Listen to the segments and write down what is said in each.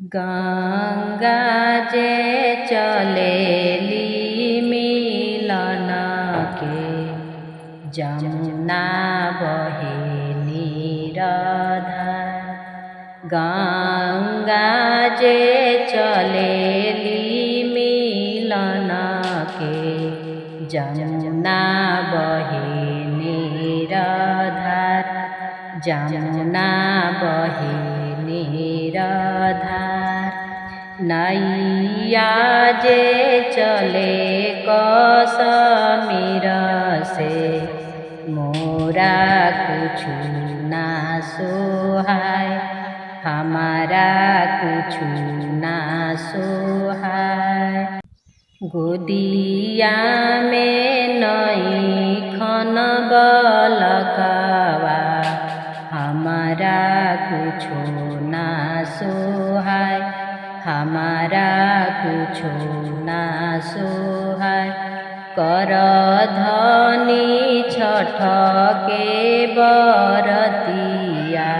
गंगा जे चलेली मिलन के, जमुना बहे निराधार। गंगा जे चलेली मिलन के, जमुना बहे निराधार। जमुना बहे निराधार। नैया जे चले कश्मीर से, मोरा कुछु ना सोहाय। हमारा कुछु ना सोहाय। गोदिया में नैखन बलकवा, हमारा कुछो ना सोहाय। हमारा कुछो ना सोहाय। करधनी छठ के बरतिया,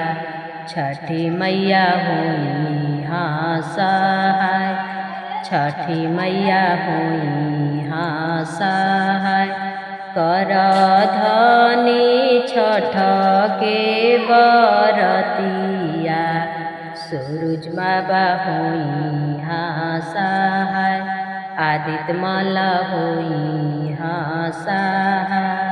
छठी मैया होई हाँ सहाय। छठी मैया होई हाँ सहाय। करधनी छठ के बरतिया, सूरज बाबा होई हाँ सहाय। आदित्य मल होई हाँ सहाय।